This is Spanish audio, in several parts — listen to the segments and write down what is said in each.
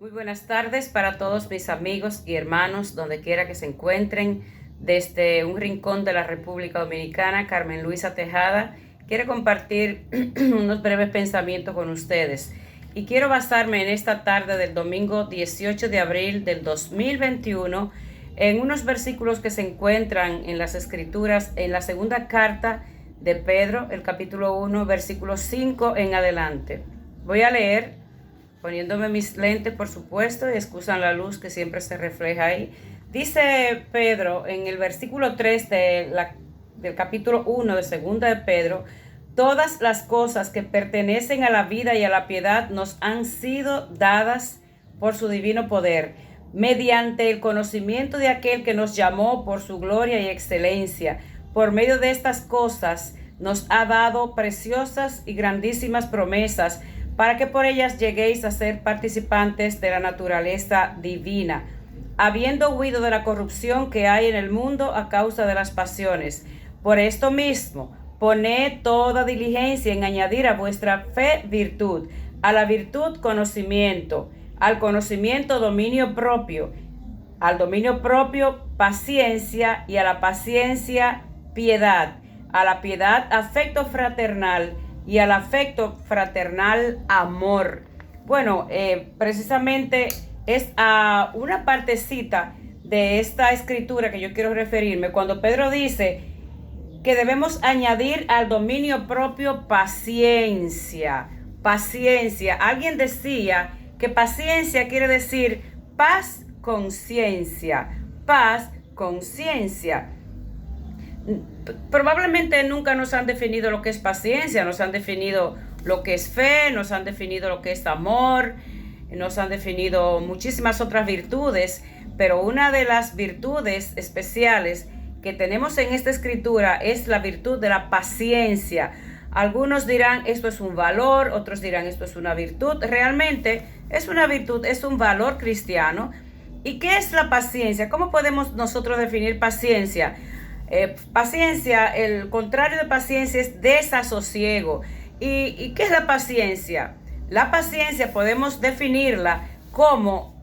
Muy buenas tardes para todos mis amigos y hermanos, donde quiera que se encuentren. Desde un rincón de la República Dominicana, Carmen Luisa Tejada quiere compartir unos breves pensamientos con ustedes. Y quiero basarme en esta tarde del domingo 18 de abril del 2021 en unos versículos que se encuentran en las Escrituras, en la segunda carta de Pedro, el capítulo 1, versículo 5 en adelante. Voy a leer poniéndome mis lentes, por supuesto, y excusan la luz que siempre se refleja ahí. Dice Pedro en el versículo 3 del capítulo 1 de segunda de Pedro: todas las cosas que pertenecen a la vida y a la piedad nos han sido dadas por su divino poder, mediante el conocimiento de aquel que nos llamó por su gloria y excelencia. Por medio de estas cosas nos ha dado preciosas y grandísimas promesas, para que por ellas lleguéis a ser participantes de la naturaleza divina, habiendo huido de la corrupción que hay en el mundo a causa de las pasiones. Por esto mismo, poned toda diligencia en añadir a vuestra fe virtud, a la virtud conocimiento, al conocimiento dominio propio, al dominio propio paciencia, y a la paciencia piedad, a la piedad afecto fraternal, y al afecto fraternal amor. Bueno, precisamente es a una partecita de esta escritura que yo quiero referirme, cuando Pedro dice que debemos añadir al dominio propio paciencia. Paciencia. Alguien decía que paciencia quiere decir paz, conciencia. Paz, conciencia. Probablemente nunca nos han definido lo que es paciencia, nos han definido lo que es fe, nos han definido lo que es amor, nos han definido muchísimas otras virtudes, pero una de las virtudes especiales que tenemos en esta escritura es la virtud de la paciencia. Algunos dirán esto es un valor, otros dirán esto es una virtud. Realmente es una virtud, es un valor cristiano. ¿Y qué es la paciencia? ¿Cómo podemos nosotros definir paciencia? Paciencia, el contrario de paciencia es desasosiego. ¿Y qué es la paciencia? La paciencia podemos definirla como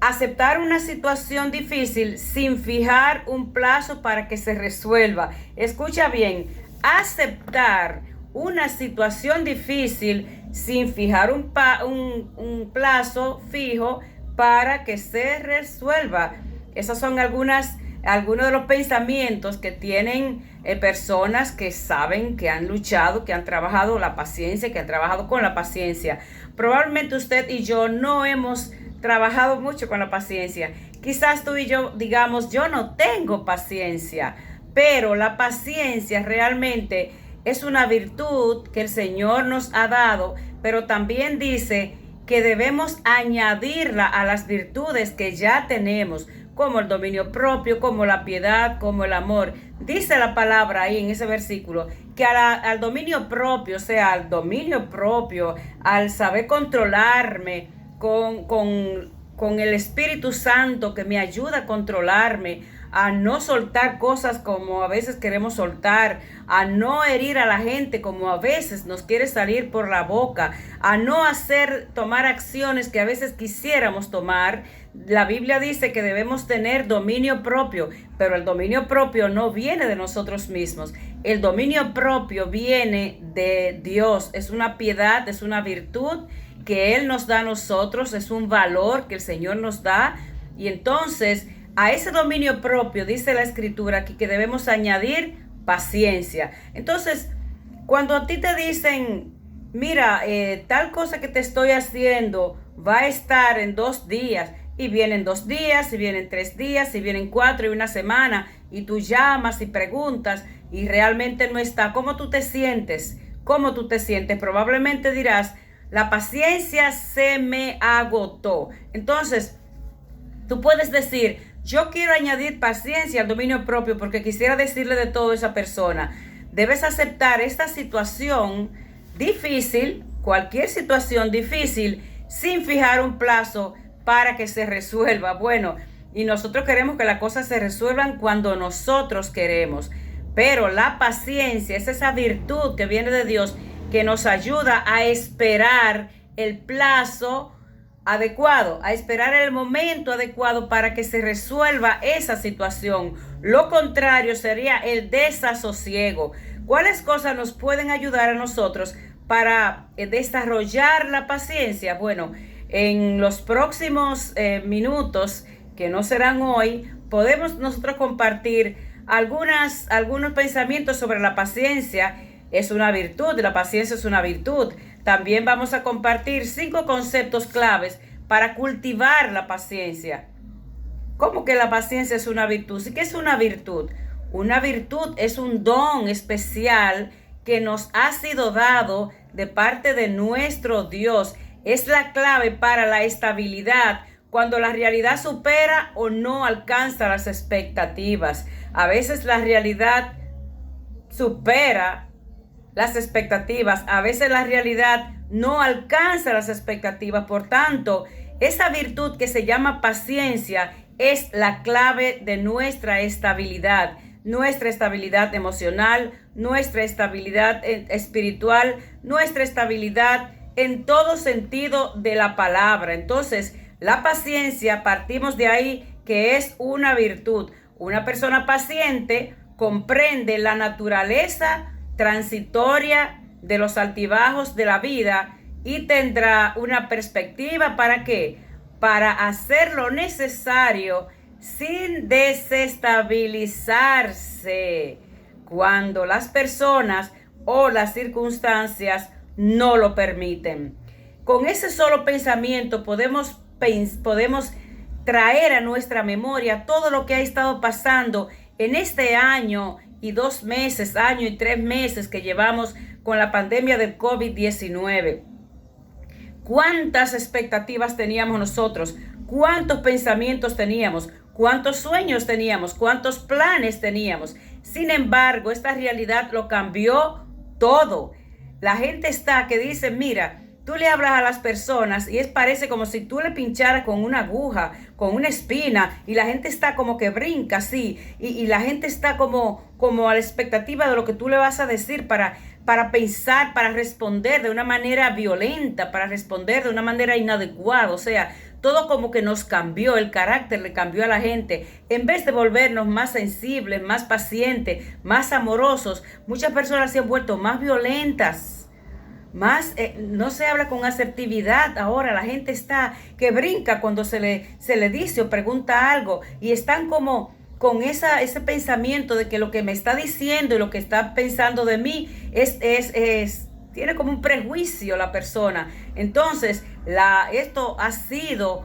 aceptar una situación difícil sin fijar un plazo para que se resuelva. Escucha bien, aceptar una situación difícil sin fijar un plazo fijo para que se resuelva. Esas son algunos de los pensamientos que tienen personas que saben, que han luchado, que han trabajado la paciencia, que han trabajado con la paciencia. Probablemente usted y yo no hemos trabajado mucho con la paciencia. Quizás tú y yo digamos, yo no tengo paciencia, pero la paciencia realmente es una virtud que el Señor nos ha dado, pero también dice que debemos añadirla a las virtudes que ya tenemos, como el dominio propio, como la piedad, como el amor. Dice la palabra ahí en ese versículo que al dominio propio, o sea, al dominio propio, al saber controlarme con el Espíritu Santo que me ayuda a controlarme, a no soltar cosas como a veces queremos soltar, a no herir a la gente como a veces nos quiere salir por la boca, a no tomar acciones que a veces quisiéramos tomar. La Biblia dice que debemos tener dominio propio, pero el dominio propio no viene de nosotros mismos. El dominio propio viene de Dios. Es una piedad, es una virtud que Él nos da a nosotros, es un valor que el Señor nos da. Y entonces, a ese dominio propio, dice la Escritura aquí, que debemos añadir paciencia. Entonces, cuando a ti te dicen, mira, tal cosa que te estoy haciendo va a estar en 2 días, y vienen 2 días, y vienen 3 días, y vienen 4 y una semana, y tú llamas y preguntas, y realmente no está. ¿Cómo tú te sientes? ¿Cómo tú te sientes? Probablemente dirás, la paciencia se me agotó. Entonces, tú puedes decir, yo quiero añadir paciencia al dominio propio porque quisiera decirle de todo a esa persona. Debes aceptar esta situación difícil, cualquier situación difícil, sin fijar un plazo para que se resuelva. Bueno, y nosotros queremos que las cosas se resuelvan cuando nosotros queremos. Pero la paciencia es esa virtud que viene de Dios, que nos ayuda a esperar el plazo adecuado, a esperar el momento adecuado para que se resuelva esa situación. Lo contrario sería el desasosiego. ¿Cuáles cosas nos pueden ayudar a nosotros para desarrollar la paciencia? Bueno, en los próximos minutos, que no serán hoy, podemos nosotros compartir algunos pensamientos sobre la paciencia. Es una virtud, la paciencia es una virtud. También vamos a compartir 5 conceptos claves para cultivar la paciencia. ¿Cómo que la paciencia es una virtud? ¿Sí? ¿Qué es una virtud? Una virtud es un don especial que nos ha sido dado de parte de nuestro Dios. Es la clave para la estabilidad cuando la realidad supera o no alcanza las expectativas. A veces la realidad supera las expectativas, a veces la realidad no alcanza las expectativas. Por tanto, esa virtud que se llama paciencia es la clave de nuestra estabilidad emocional, nuestra estabilidad espiritual, nuestra estabilidad en todo sentido de la palabra. Entonces, la paciencia, partimos de ahí, que es una virtud. Una persona paciente comprende la naturaleza transitoria de los altibajos de la vida y tendrá una perspectiva ¿para qué? Para hacer lo necesario sin desestabilizarse cuando las personas o las circunstancias no lo permiten. Con ese solo pensamiento podemos traer a nuestra memoria todo lo que ha estado pasando en este año y 2 meses, año y 3 meses que llevamos con la pandemia del COVID-19. ¿Cuántas expectativas teníamos nosotros? ¿Cuántos pensamientos teníamos? ¿Cuántos sueños teníamos? ¿Cuántos planes teníamos? Sin embargo, esta realidad lo cambió todo. La gente está que dice, mira, tú le hablas a las personas y parece como si tú le pincharas con una aguja, con una espina, y la gente está como que brinca así, y la gente está como a la expectativa de lo que tú le vas a decir para pensar, para responder de una manera violenta, para responder de una manera inadecuada. O sea, todo como que nos cambió, el carácter le cambió a la gente. En vez de volvernos más sensibles, más pacientes, más amorosos, muchas personas se han vuelto más violentas. No se habla con asertividad ahora. La gente está que brinca cuando se le dice o pregunta algo, y están como con ese pensamiento de que lo que me está diciendo y lo que está pensando de mí tiene como un prejuicio la persona. Entonces, esto ha sido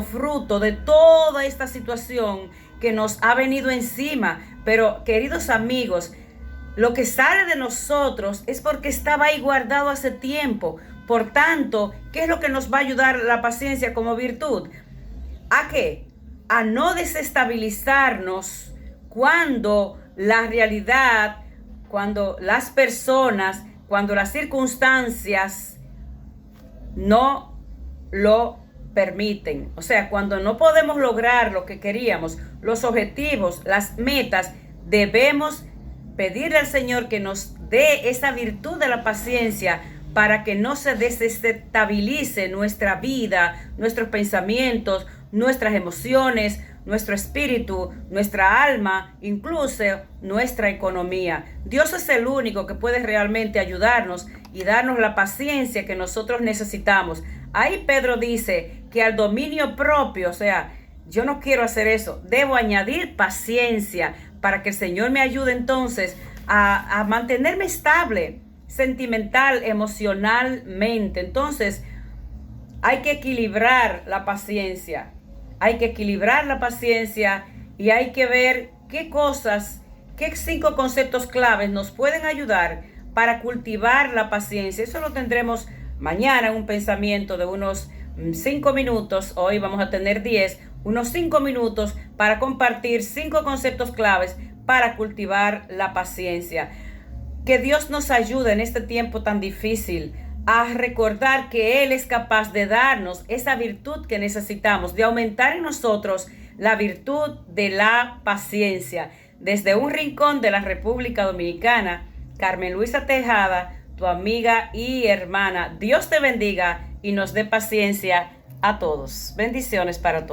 fruto de toda esta situación que nos ha venido encima. Pero, queridos amigos, lo que sale de nosotros es porque estaba ahí guardado hace tiempo. Por tanto, ¿qué es lo que nos va a ayudar la paciencia como virtud? ¿A qué? A no desestabilizarnos cuando la realidad, cuando las personas, cuando las circunstancias no lo permiten. O sea, cuando no podemos lograr lo que queríamos, los objetivos, las metas, debemos pedirle al Señor que nos dé esa virtud de la paciencia para que no se desestabilice nuestra vida, nuestros pensamientos, nuestras emociones, nuestro espíritu, nuestra alma, incluso nuestra economía. Dios es el único que puede realmente ayudarnos y darnos la paciencia que nosotros necesitamos. Ahí Pedro dice que al dominio propio, o sea, yo no quiero hacer eso, debo añadir paciencia para que el Señor me ayude entonces a mantenerme estable, sentimental, emocionalmente. Entonces, hay que equilibrar la paciencia. Hay que equilibrar la paciencia y hay que ver qué 5 conceptos claves nos pueden ayudar para cultivar la paciencia. Eso lo tendremos mañana en un pensamiento de unos 5 minutos. Hoy vamos a tener 10, unos 5 minutos para compartir 5 conceptos claves para cultivar la paciencia. Que Dios nos ayude en este tiempo tan difícil a recordar que Él es capaz de darnos esa virtud que necesitamos, de aumentar en nosotros la virtud de la paciencia. Desde un rincón de la República Dominicana, Carmen Luisa Tejada, tu amiga y hermana. Dios te bendiga y nos dé paciencia a todos. Bendiciones para todos.